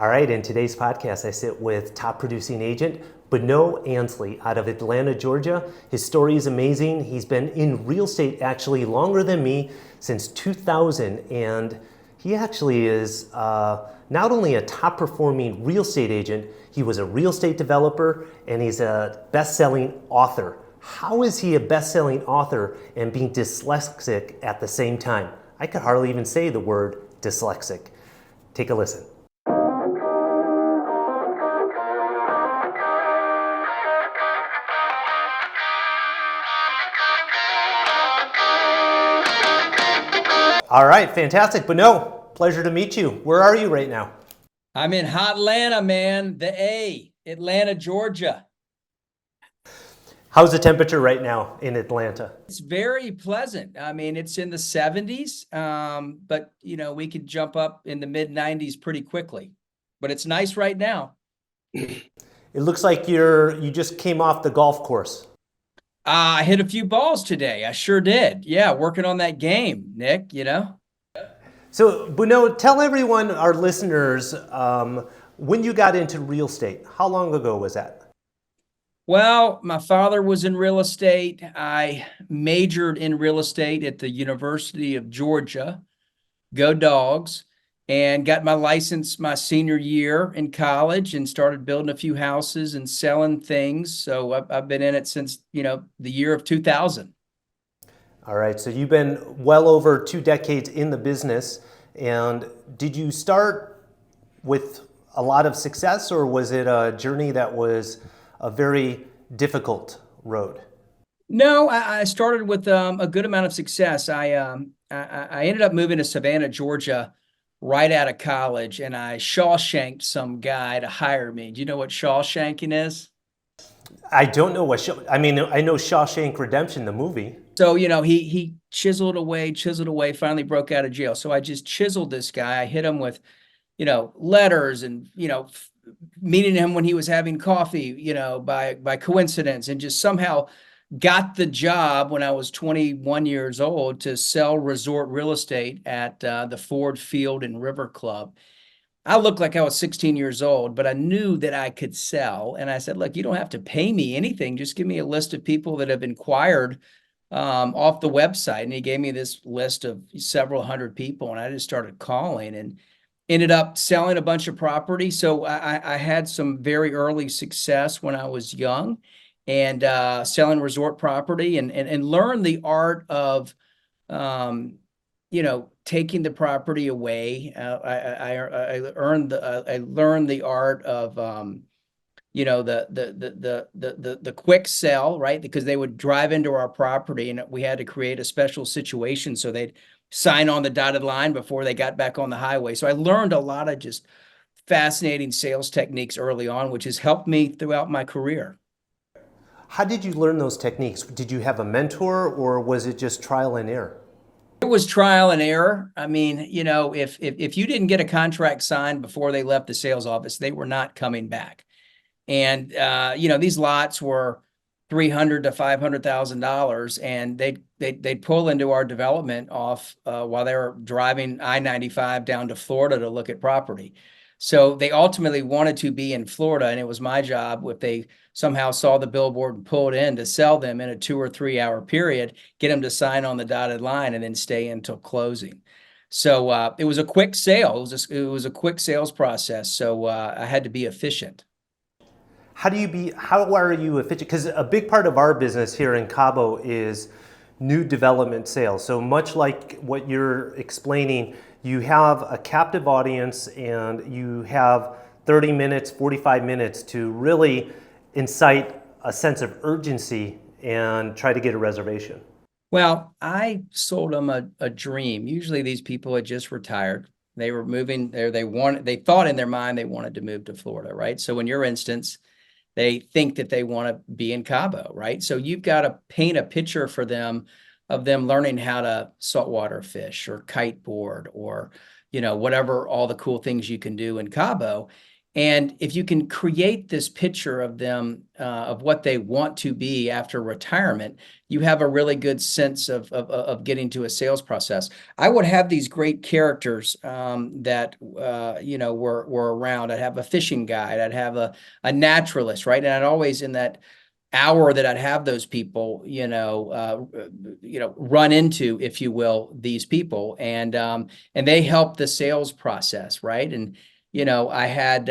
All right, in today's podcast, I sit with top producing agent Bonneau Ansley out of Atlanta, Georgia. His story is amazing. He's been in real estate actually longer than me, since 2000, and he actually is not only a top performing real estate agent, he was a real estate developer, and he's a best-selling author. How is he a best-selling author and being dyslexic at the same time? I could hardly even say the word dyslexic. Take a listen. All right, fantastic. Bonneau, pleasure to meet you. Where are you right now? I'm in hot Atlanta, man. Atlanta, Georgia. How's the temperature right now in Atlanta? It's very pleasant. I mean, it's in the 70s, but we could jump up in the mid 90s pretty quickly. But it's nice right now. It looks like you just came off the golf course. I hit a few balls today. I sure did. Yeah, working on that game, Nick, So, Bonneau, tell everyone, our listeners, when you got into real estate. How long ago was that? Well, my father was in real estate. I majored in real estate at the University of Georgia. Go Dogs. And got my license my senior year in college and started building a few houses and selling things. So I've been in it since, the year of 2000. All right, so you've been well over 2 decades in the business. And did you start with a lot of success, or was it a journey that was a very difficult road? No, I started with a good amount of success. I ended up moving to Savannah, Georgia, right out of college, and I Shawshanked some guy to hire me. Do you know what Shawshanking is? I don't know I know Shawshank Redemption, the movie. So, he chiseled away, finally broke out of jail. So I just chiseled this guy. I hit him with, letters and, meeting him when he was having coffee, by coincidence, and just somehow got the job when I was 21 years old to sell resort real estate at the Ford Field and River Club. I looked like I was 16 years old, but I knew that I could sell. And I said, look, you don't have to pay me anything. Just give me a list of people that have inquired off the website. And he gave me this list of several hundred people. And I just started calling and ended up selling a bunch of property. So I had some very early success when I was young, and selling resort property and learn the art of, taking the property away. I learned the art of, the quick sell, right? Because they would drive into our property and we had to create a special situation so they'd sign on the dotted line before they got back on the highway. So I learned a lot of just fascinating sales techniques early on, which has helped me throughout my career. How did you learn those techniques? Did you have a mentor, or was it just trial and error? It was trial and error. I mean, if you didn't get a contract signed before they left the sales office, they were not coming back. And these lots were $300,000 to $500,000, and they'd pull into our development off while they were driving I-95 down to Florida to look at property. So they ultimately wanted to be in Florida, and it was my job, if they somehow saw the billboard and pulled in, to sell them in a 2 or 3 hour period, get them to sign on the dotted line, and then stay until closing. So it was a quick sale. It was a quick sales process. So I had to be efficient. How are you efficient? Because a big part of our business here in Cabo is new development sales. So much like what you're explaining, you have a captive audience and you have 30 minutes, 45 minutes to really incite a sense of urgency and try to get a reservation. Well, I sold them a dream. Usually these people had just retired. They were moving there. They thought in their mind they wanted to move to Florida, right? So in your instance, they think that they want to be in Cabo, right? So you've got to paint a picture for them of them learning how to saltwater fish or kiteboard or, whatever, all the cool things you can do in Cabo. And if you can create this picture of them, of what they want to be after retirement, you have a really good sense of getting to a sales process. I would have these great characters that were around. I'd have a fishing guide. I'd have a naturalist, right? And I'd always, in that hour that I'd have those people, run into, if you will, these people, and they help the sales process, right? And I had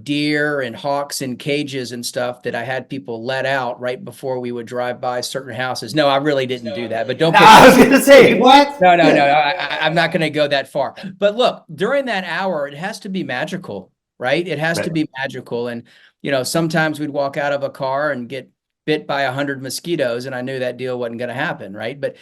deer and hawks in cages and stuff that I had people let out right before we would drive by certain houses. No, I really didn't do that, but don't. I was going to say, what? No. I'm not going to go that far. But look, during that hour, it has to be magical, right? It has to be magical. And sometimes we'd walk out of a car and get bit by 100 mosquitoes, and I knew that deal wasn't going to happen, right? But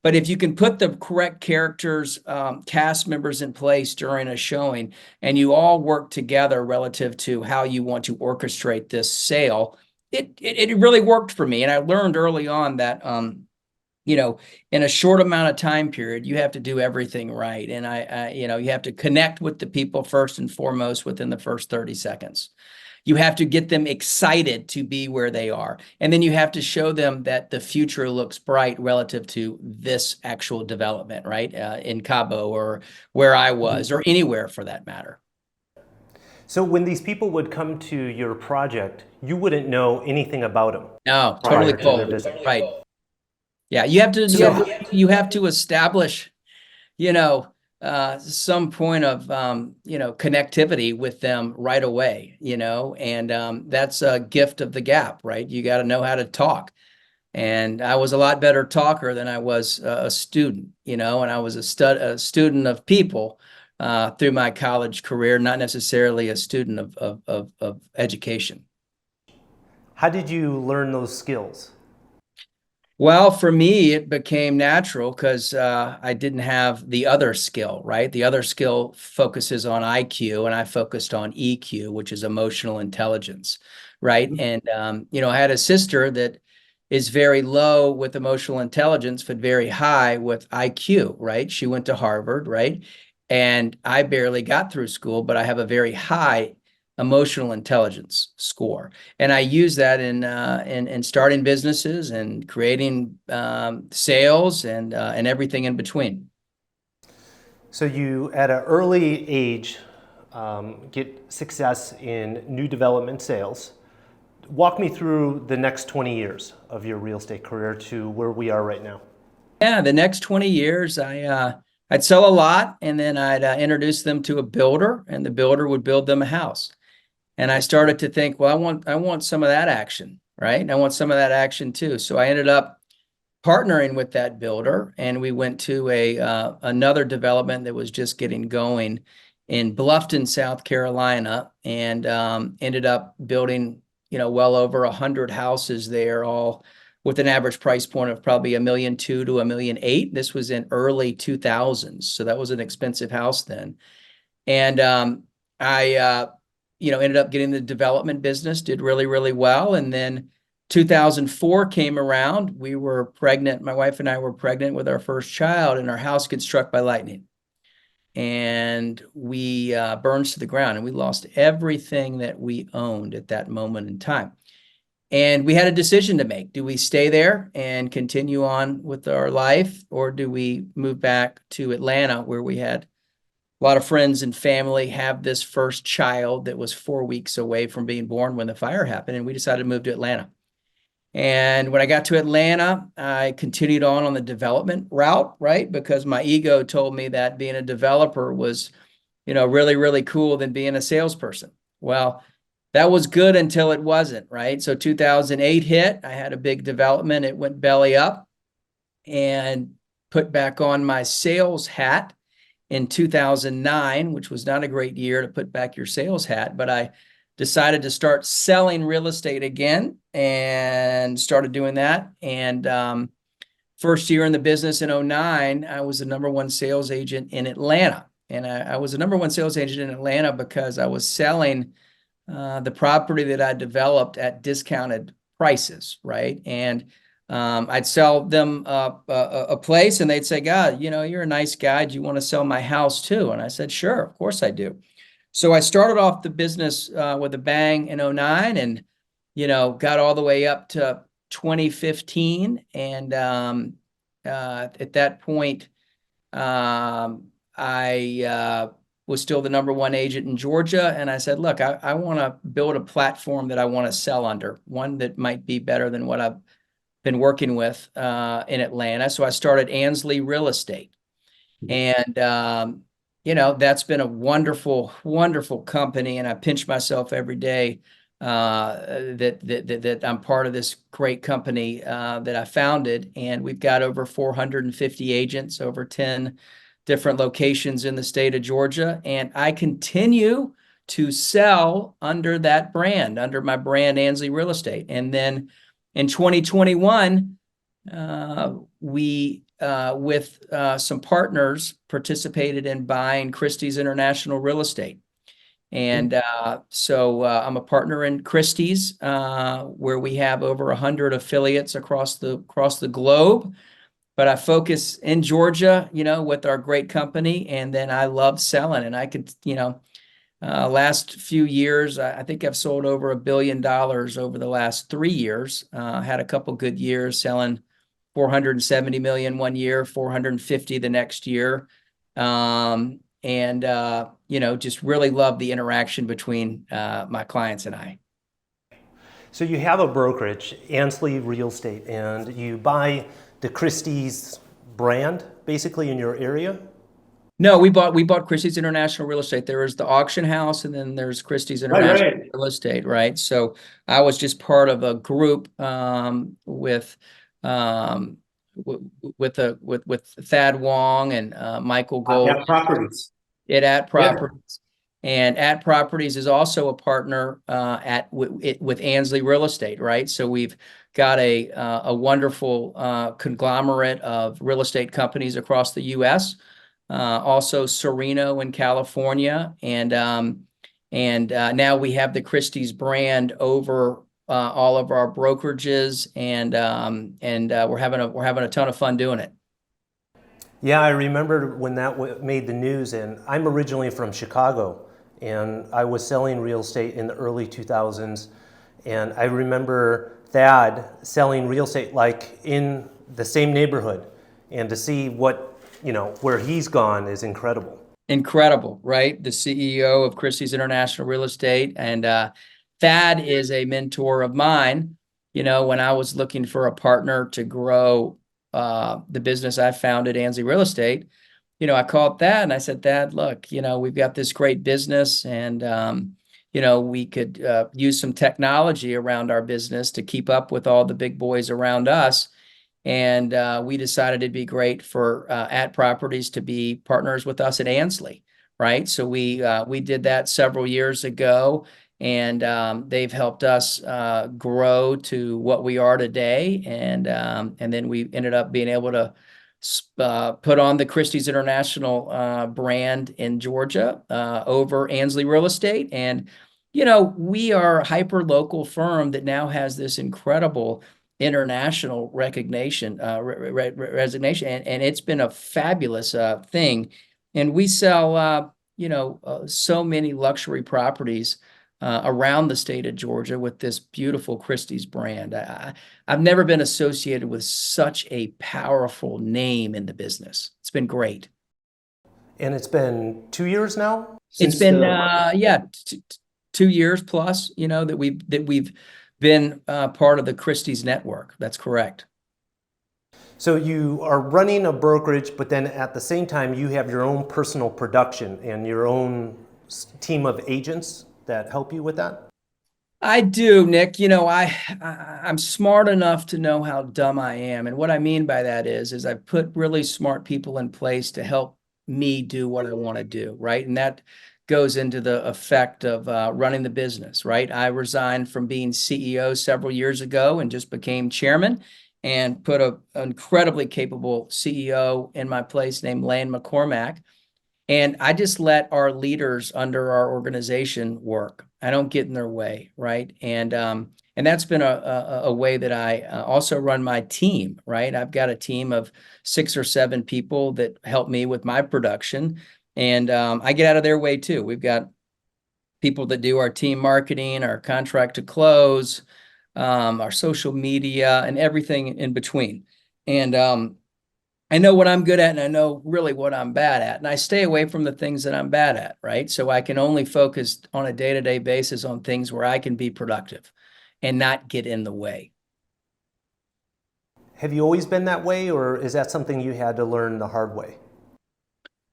if you can put the correct characters, cast members in place during a showing, and you all work together relative to how you want to orchestrate this sale, it really worked for me. And I learned early on that in a short amount of time period, you have to do everything right, and you have to connect with the people first and foremost within the first 30 seconds. You have to get them excited to be where they are. And then you have to show them that the future looks bright relative to this actual development, right? In Cabo, or where I was, or anywhere for that matter. So when these people would come to your project, you wouldn't know anything about them. No, totally cold. Right. Yeah, you have to establish, some point of, connectivity with them right away, and that's a gift of the gap, right? You got to know how to talk. And I was a lot better talker than I was a student, and I was a student of people through my college career, not necessarily a student of education. How did you learn those skills? Well, for me, it became natural because I didn't have the other skill, right? The other skill focuses on IQ, and I focused on EQ, which is emotional intelligence, right? And, I had a sister that is very low with emotional intelligence, but very high with IQ, right? She went to Harvard, right? And I barely got through school, but I have a very high emotional intelligence score, and I use that in starting businesses and creating sales and everything in between. So you, at an early age, get success in new development sales. Walk me through the next 20 years of your real estate career to where we are right now. Yeah, the next 20 years, I'd sell a lot, and then I'd introduce them to a builder, and the builder would build them a house. And I started to think, well, I want some of that action, right? And I want some of that action too. So I ended up partnering with that builder, and we went to another development that was just getting going in Bluffton, South Carolina, and ended up building, well over 100 houses there, all with an average price point of probably $1.2 million to $1.8 million. This was in early 2000s, so that was an expensive house then. And I ended up getting the development business, did really, really well. And then 2004 came around. We were pregnant. My wife and I were pregnant with our first child, and our house gets struck by lightning. And we burned to the ground, and we lost everything that we owned at that moment in time. And we had a decision to make. Do we stay there and continue on with our life, or do we move back to Atlanta, where we had a lot of friends and family, have this first child that was 4 weeks away from being born when the fire happened, and we decided to move to Atlanta. And when I got to Atlanta, I continued on the development route, right? Because my ego told me that being a developer was, really, really cool than being a salesperson. Well, that was good until it wasn't, right? So 2008 hit, I had a big development. It went belly up, and put back on my sales hat in 2009, which was not a great year to put back your sales hat, but I decided to start selling real estate again and started doing that. And first year in the business in 2009, I was the number one sales agent in Atlanta. And I was the number one sales agent in Atlanta because I was selling the property that I developed at discounted prices, right? And I'd sell them a place, and they'd say, God, you're a nice guy. Do you want to sell my house too? And I said, sure, of course I do. So I started off the business with a bang in '09, and got all the way up to 2015. And at that point, I was still the number one agent in Georgia. And I said, look, I want to build a platform that I want to sell under, one that might be better than what I've been working with in Atlanta. So I started Ansley Real Estate. And that's been a wonderful, wonderful company. And I pinch myself every day that I'm part of this great company that I founded. And we've got over 450 agents, over 10 different locations in the state of Georgia. And I continue to sell under that brand, under my brand, Ansley Real Estate. And then in 2021, we with some partners participated in buying Christies International Real Estate. And so I'm a partner in Christie's, where we have over 100 affiliates across the globe. But I focus in Georgia, with our great company. And then I love selling. And I could, last few years, I think I've sold over $1 billion over the last 3 years. Had a couple good years selling 470 million one year, 450 the next year. Just really love the interaction between my clients and I. So you have a brokerage, Ansley Real Estate, and you buy the Christie's brand basically in your area? No, we bought Christies International Real Estate. There is the auction house, and then there's Christies International Real Estate, right? So I was just part of a group with Thad Wong and Michael Gold At Properties. at Properties. And At Properties is also a partner with Ansley Real Estate, right? So we've got a wonderful conglomerate of real estate companies across the U.S. Also Sereno in California, and now we have the Christie's brand over all of our brokerages, and we're having a ton of fun doing it. Yeah, I remember when that made the news, and I'm originally from Chicago, and I was selling real estate in the early 2000s, and I remember Thad selling real estate like in the same neighborhood, and to see where he's gone is incredible. Incredible, right? The CEO of Christies International Real Estate, and Thad is a mentor of mine. When I was looking for a partner to grow the business I founded, Ansley Real Estate, I called Thad and I said, Thad, look, we've got this great business, and we could use some technology around our business to keep up with all the big boys around us. And we decided it'd be great for At Properties to be partners with us at Ansley, right? So we did that several years ago, and they've helped us grow to what we are today. And then we ended up being able to put on the Christie's International brand in Georgia over Ansley Real Estate. And, we are a hyper-local firm that now has this incredible international recognition, resignation, and it's been a fabulous thing. And we sell, so many luxury properties around the state of Georgia with this beautiful Christie's brand. I've never been associated with such a powerful name in the business. It's been great. And it's been 2 years now? It's been 2 years plus, that we've been part of the Christie's network. That's correct. So you are running a brokerage, but then at the same time, you have your own personal production and your own team of agents that help you with that? I do, Nick. I'm smart enough to know how dumb I am. And what I mean by that is I've put really smart people in place to help me do what I want to do, right? And that goes into the effect of running the business, right? I resigned from being CEO several years ago and just became chairman, and put an incredibly capable CEO in my place named Lane McCormack. And I just let our leaders under our organization work. I don't get in their way, right? And that's been a way that I also run my team, right? I've got a team of 6 or 7 people that help me with my production, and I get out of their way too. We've got people that do our team marketing, our contract to close, our social media, and everything in between. And I know what I'm good at, and I know really what I'm bad at. And I stay away from the things that I'm bad at, right? So I can only focus on a day-to-day basis on things where I can be productive and not get in the way. Have you always been that way, or is that something you had to learn the hard way?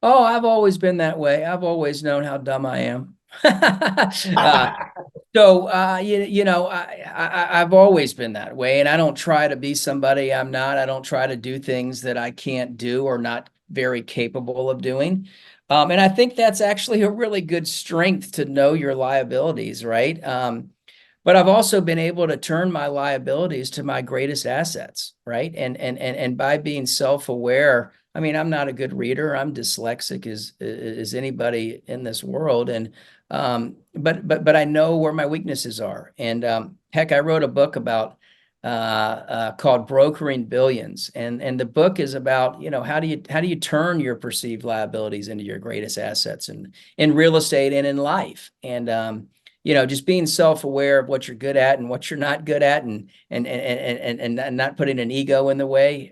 Oh, I've always been that way. I've always known how dumb I am. I've always been that way, and I don't try to be somebody I'm not. I don't try to do things that I can't do or not very capable of doing. And I think that's actually a really good strength to know your liabilities, right? But I've also been able to turn my liabilities to my greatest assets, right? And by being self-aware, I mean, I'm not a good reader. I'm dyslexic as anybody in this world, and but I know where my weaknesses are. And heck, I wrote a book about called Brokering Billions, and the book is about, you know, how do you turn your perceived liabilities into your greatest assets, and in real estate and in life. And you know, just being self-aware of what you're good at and what you're not good at, and not putting an ego in the way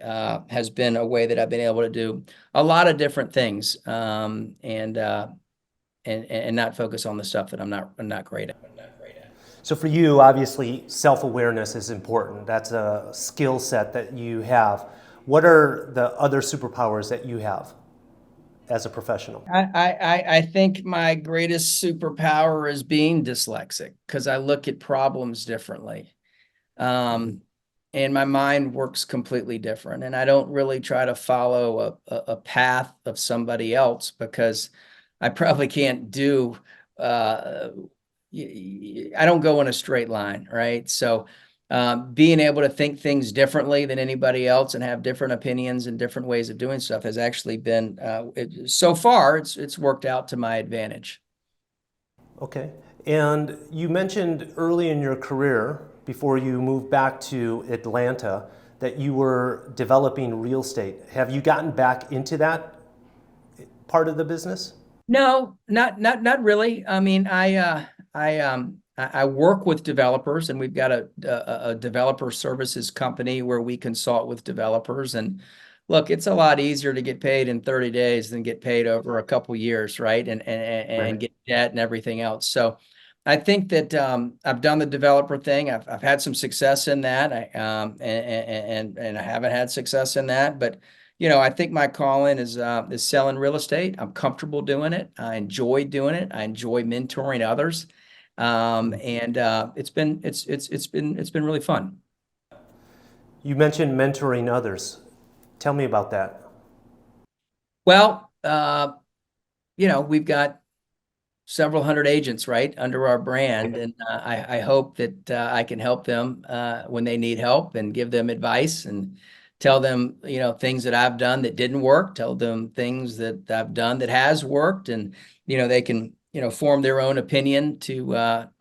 has been a way that I've been able to do a lot of different things, and not focus on the stuff that I'm not great at. So for you, obviously, self-awareness is important. That's a skill set that you have. What are the other superpowers that you have as a professional? I think my greatest superpower is being dyslexic, because I look at problems differently. And my mind works completely different. And I don't really try to follow a path of somebody else, because I probably can't do, I don't go in a straight line, right? So being able to think things differently than anybody else and have different opinions and different ways of doing stuff has actually been, so far, it's worked out to my advantage. Okay. And you mentioned early in your career, before you moved back to Atlanta, that you were developing real estate. Have you gotten back into that part of the business? No, not really. I mean, I work with developers, and we've got a developer services company where we consult with developers. And look, it's a lot easier to get paid in 30 days than get paid over a couple years, right? And get debt and everything else. So I think that I've done the developer thing. I've had some success in that. And I haven't had success in that, but you know, I think my calling is selling real estate. I'm comfortable doing it. I enjoy doing it. I enjoy mentoring others. And it's been really fun. You mentioned mentoring others. Tell me about that. Well, you know, we've got several hundred agents, right, under our brand, and I hope that I can help them when they need help, and give them advice, and tell them, you know, things that I've done that didn't work, tell them things that I've done that has worked, and you know, they can, you know, form their own opinion to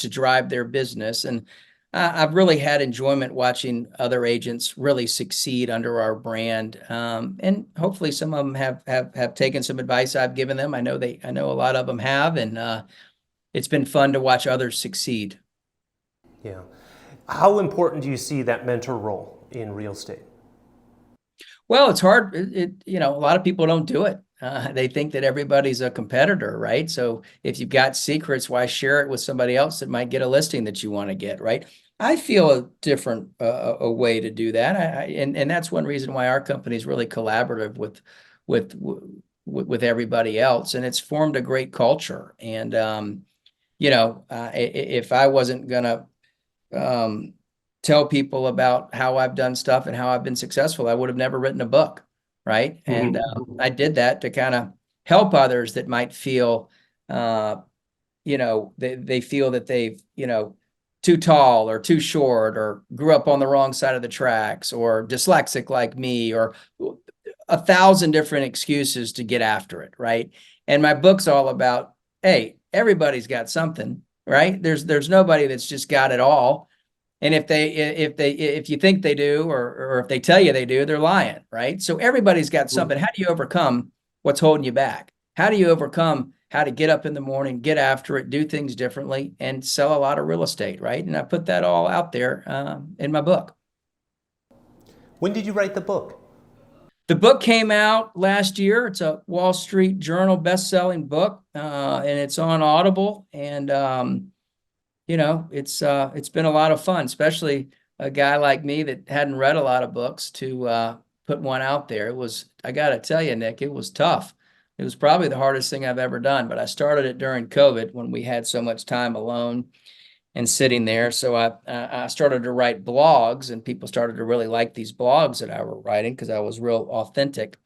drive their business. And I've really had enjoyment watching other agents really succeed under our brand, and hopefully some of them have taken some advice I've given them. I know a lot of them have, and it's been fun to watch others succeed. Yeah. How important do you see that mentor role in real estate? Well, it's hard. You know, a lot of people don't do it. They think that everybody's a competitor, right? So if you've got secrets, why share it with somebody else that might get a listing that you want to get, right? I feel a different a way to do that. And that's one reason why our company is really collaborative with everybody else, and it's formed a great culture. And you know, if I wasn't gonna tell people about how I've done stuff and how I've been successful, I would have never written a book, right? And I did that to kind of help others that might feel, you know, they feel that they've, you know, too tall or too short, or grew up on the wrong side of the tracks, or dyslexic like me, or 1,000 different excuses to get after it, right? And my book's all about, hey, everybody's got something, right? There's nobody that's just got it all. And if you think they do, or if they tell you they do, they're lying, right? So everybody's got something. How do you overcome what's holding you back? How do you overcome how to get up in the morning, get after it, do things differently, and sell a lot of real estate, right? And I put that all out there in my book. When did you write the book? The book came out last year. It's a Wall Street Journal best-selling book, and it's on Audible. And it's been a lot of fun, especially a guy like me that hadn't read a lot of books to put one out there. I got to tell you, Nick, it was tough. It was probably the hardest thing I've ever done, but I started it during COVID when we had so much time alone and sitting there. So I started to write blogs, and people started to really like these blogs that I were writing because I was real authentic,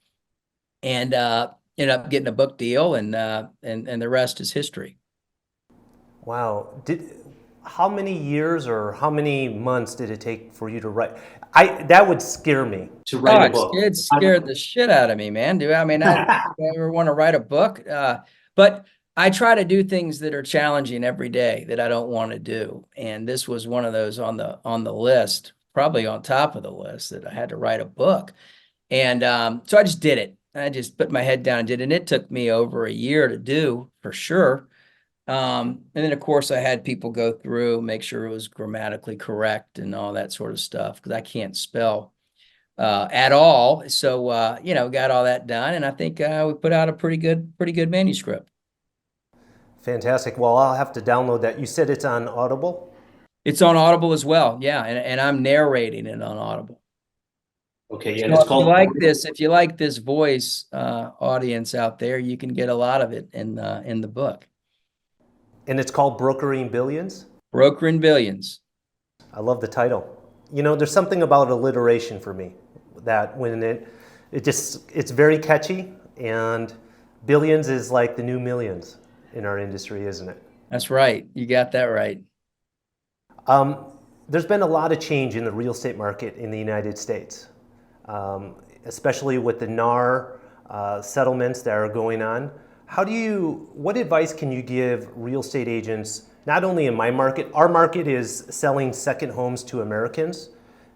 and ended up getting a book deal, and the rest is history. Wow. How many years or how many months did it take for you to write? That would scare me to write a book. It scared the shit out of me, man. I ever want to write a book? But I try to do things that are challenging every day that I don't want to do. And this was one of those on the list, probably on top of the list, that I had to write a book. And so I just did it. I just put my head down and did it. And it took me over a year to do, for sure. And then, of course, I had people go through, make sure it was grammatically correct and all that sort of stuff, because I can't spell at all. So, got all that done. And I think we put out a pretty good manuscript. Fantastic. Well, I'll have to download that. You said it's on Audible? It's on Audible as well. Yeah. And I'm narrating it on Audible. Okay. Yeah. So if you like this voice audience out there, you can get a lot of it in the book. And it's called Brokering Billions? Brokering Billions. I love the title. There's something about alliteration for me that when it's very catchy, and billions is like the new millions in our industry, isn't it? That's right. You got that right. There's been a lot of change in the real estate market in the United States, especially with the NAR settlements that are going on. What advice can you give real estate agents, not only in my market? Our market is selling second homes to Americans.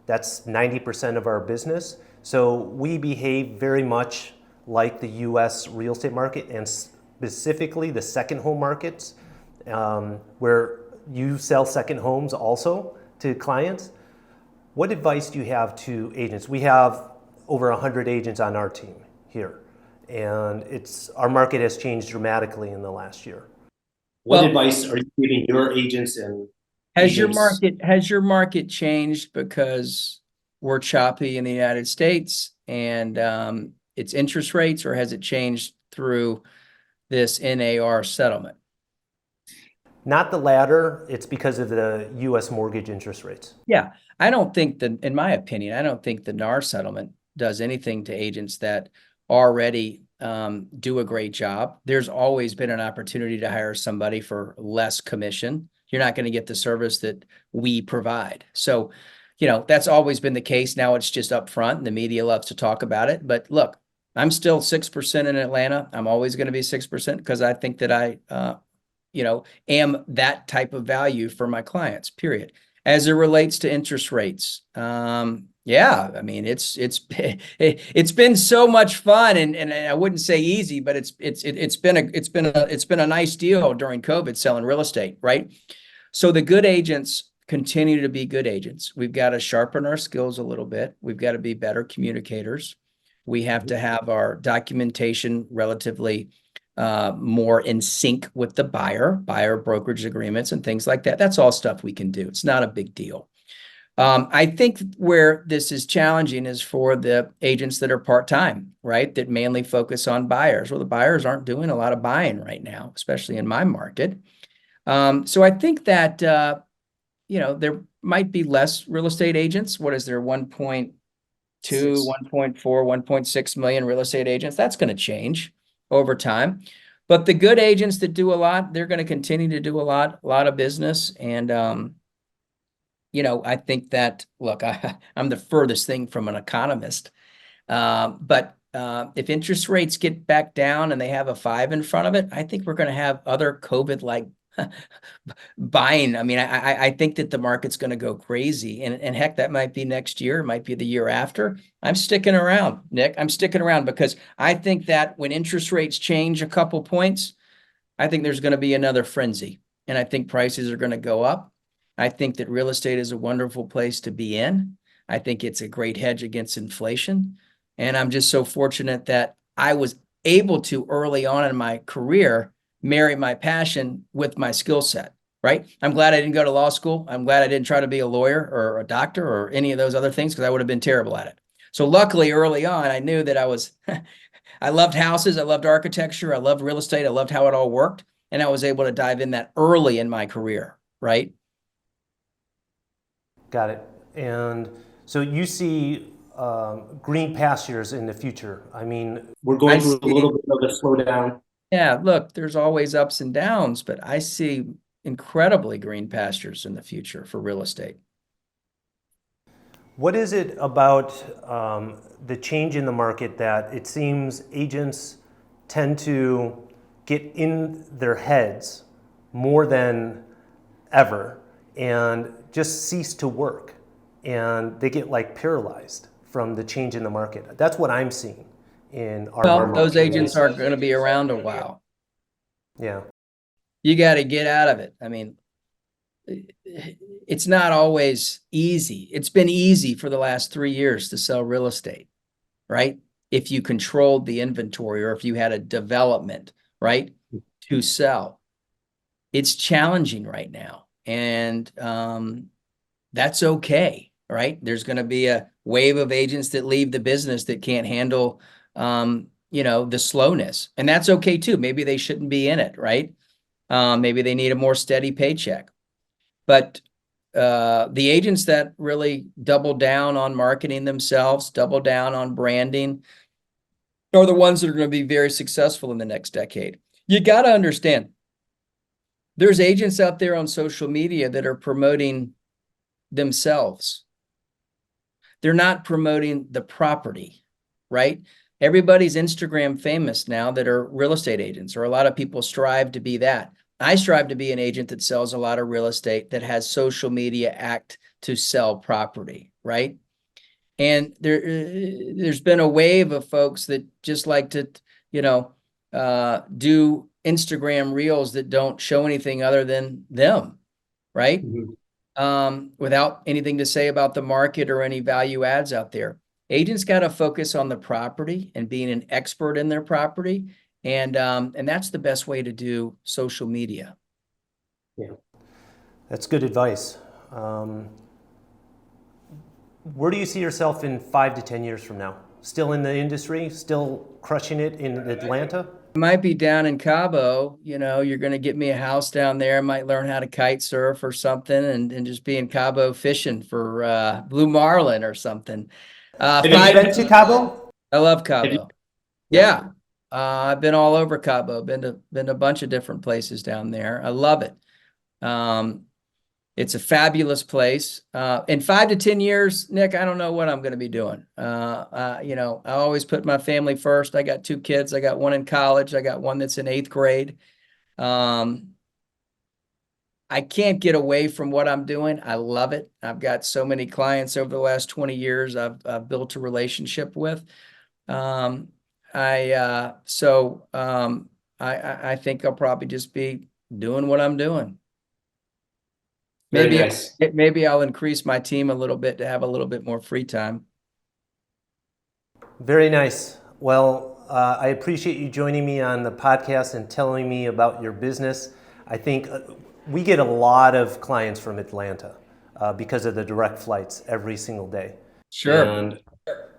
That's 90% of our business. So we behave very much like the US real estate market, and specifically the second home markets, where you sell second homes also to clients. What advice do you have to agents? We have over 100 agents on our team here, and our market has changed dramatically in the last year. What advice are you giving your agents and Has your market changed because we're choppy in the United States and it's interest rates, or has it changed through this NAR settlement? Not the latter. It's because of the U.S. mortgage interest rates. Yeah, in my opinion, I don't think the NAR settlement does anything to agents that already do a great job. There's always been an opportunity to hire somebody for less commission. You're not going to get the service that we provide. So, that's always been the case. Now it's just upfront, and the media loves to talk about it. But look, I'm still 6% in Atlanta. I'm always going to be 6% because I think that I am that type of value for my clients, period. As it relates to interest rates, it's been so much fun, and I wouldn't say easy, but it's been a nice deal during COVID selling real estate, right? So the good agents continue to be good agents. We've got to sharpen our skills a little bit. We've got to be better communicators. We have to have our documentation relatively more in sync with the buyer brokerage agreements and things like that. That's all stuff we can do. It's not a big deal. I think where this is challenging is for the agents that are part-time, right? That mainly focus on buyers. Well, the buyers aren't doing a lot of buying right now, especially in my market. So I think that, there might be less real estate agents. What is there? 1.2, 1.4, 1.6 million real estate agents. That's going to change over time. But the good agents that do a lot, they're going to continue to do a lot of business. And, I think that, look, I'm the furthest thing from an economist. But if interest rates get back down and they have a 5 in front of it, I think we're going to have other COVID-like buying. I think that the market's going to go crazy, and heck, that might be next year, it might be the year after. I'm sticking around, Nick. I'm sticking around because I think that when interest rates change a couple points, I think there's going to be another frenzy, and I think prices are going to go up. I think that real estate is a wonderful place to be in. I think it's a great hedge against inflation. And I'm just so fortunate that I was able to early on in my career marry my passion with my skill set, right? I'm glad I didn't go to law school. I'm glad I didn't try to be a lawyer or a doctor or any of those other things, because I would have been terrible at it. So luckily early on, I knew that I loved houses, I loved architecture, I loved real estate, I loved how it all worked. And I was able to dive in that early in my career, right? Got it. And so you see green pastures in the future. I mean, we're going through a little bit of a slowdown. Yeah, look, there's always ups and downs, but I see incredibly green pastures in the future for real estate. What is it about the change in the market that it seems agents tend to get in their heads more than ever and just cease to work, and they get like paralyzed from the change in the market? That's what I'm seeing in our Well, market. those agents aren't going to be around a while. Yeah. You got to get out of it. I mean, it's not always easy. It's been easy for the last 3 years to sell real estate, right? If you controlled the inventory or if you had a development, right, to sell. It's challenging right now. And that's okay, right? There's going to be a wave of agents that leave the business that can't handle, the slowness. And that's okay too. Maybe they shouldn't be in it, right? Maybe they need a more steady paycheck. But the agents that really double down on marketing themselves, double down on branding, are the ones that are going to be very successful in the next decade. You got to understand, there's agents out there on social media that are promoting themselves. They're not promoting the property, right? Everybody's Instagram famous now that are real estate agents, or a lot of people strive to be that. I strive to be an agent that sells a lot of real estate that has social media act to sell property, right? And there's been a wave of folks that just like to, do Instagram reels that don't show anything other than them, right? Mm-hmm. Without anything to say about the market or any value adds out there. Agents got to focus on the property and being an expert in their property. And that's the best way to do social media. Yeah, that's good advice. Where do you see yourself in 5 to 10 years from now? Still in the industry, still crushing it in Atlanta? I might be down in Cabo. You're going to get me a house down there. I might learn how to kite surf or something and just be in Cabo fishing for blue marlin or something. Have you been to Cabo? I love Cabo. Yeah. I've been all over Cabo, been to a bunch of different places down there. I love it. It's a fabulous place. In 5 to 10 years, Nick, I don't know what I'm going to be doing. I always put my family first. I got 2 kids. I got one in college. I got one that's in 8th grade. I can't get away from what I'm doing. I love it. I've got so many clients over the last 20 years I've built a relationship with. I think I'll probably just be doing what I'm doing. Maybe I'll increase my team a little bit to have a little bit more free time. Very nice. Well, I appreciate you joining me on the podcast and telling me about your business. I think we get a lot of clients from Atlanta because of the direct flights every single day. Sure. And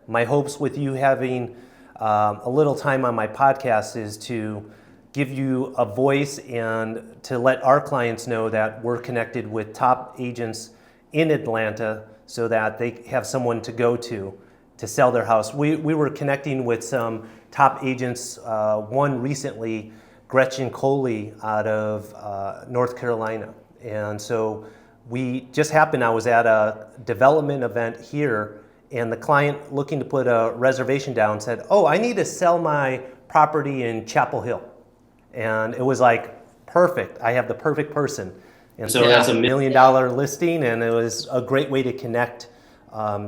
my hopes with you having a little time on my podcast is to give you a voice and to let our clients know that we're connected with top agents in Atlanta so that they have someone to go to sell their house. We were connecting with some top agents, one recently, Gretchen Coley out of North Carolina. And so we just happened, I was at a development event here, and the client looking to put a reservation down said, "Oh, I need to sell my property in Chapel Hill." And it was like, perfect. I have the perfect person. And so that's $1 million listing, and it was a great way to connect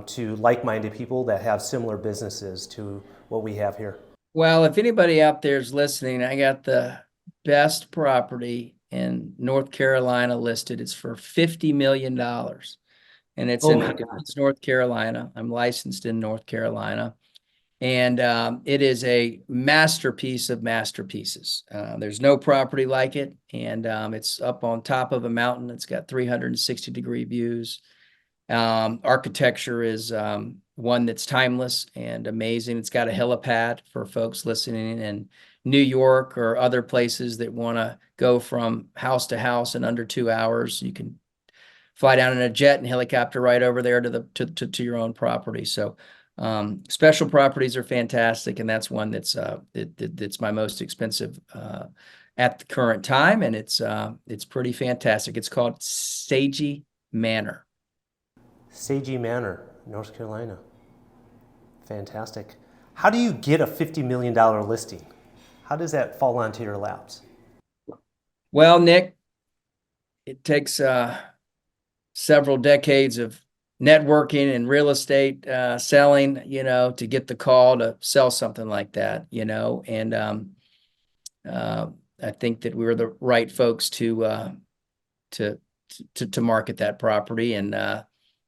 to like-minded people that have similar businesses to what we have here. Well, if anybody out there is listening, I got the best property in North Carolina listed. It's for $50 million. And it's Oh in my God. Highlands, North Carolina. I'm licensed in North Carolina. And it is a masterpiece of masterpieces. There's no property like it. And it's up on top of a mountain. It's got 360-degree views. Architecture is one that's timeless and amazing. It's got a helipad for folks listening in New York or other places that want to go from house to house in under 2 hours. You can fly down in a jet and helicopter right over there to your own property. So special properties are fantastic, and that's one that's it's my most expensive at the current time, and it's pretty fantastic. It's called Sagey Manor. Sagey Manor, North Carolina. Fantastic. How do you get a $50 million listing? How does that fall onto your laps? Well, Nick, it takes several decades of networking and real estate selling, to get the call to sell something like that, and I think that we were the right folks to market that property, and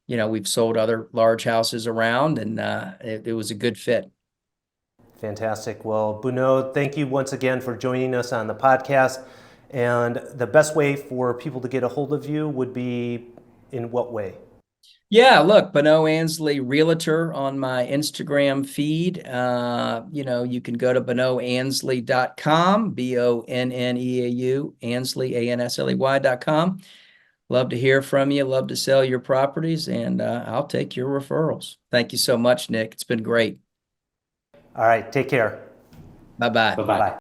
we've sold other large houses around, and it was a good fit. Fantastic. Well, Bonneau, thank you once again for joining us on the podcast. And the best way for people to get a hold of you would be in what way? Yeah, look, Bonneau Ansley Realtor on my Instagram feed. You can go to bonneauansley.com, BONNEAU, Ansley, ANSLEY.com. Love to hear from you. Love to sell your properties, and I'll take your referrals. Thank you so much, Nick. It's been great. All right. Take care. Bye-bye. Bye-bye.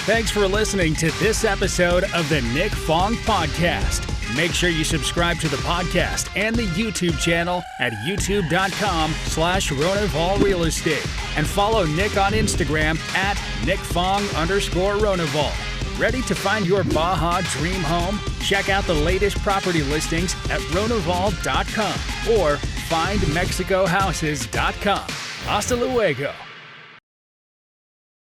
Thanks for listening to this episode of the Nick Fong Podcast. Make sure you subscribe to the podcast and the YouTube channel at youtube.com/Ronaval Real Estate, and follow Nick on Instagram at NickFong_Ronaval. Ready to find your Baja dream home? Check out the latest property listings at ronaval.com or findmexicohouses.com. Hasta luego.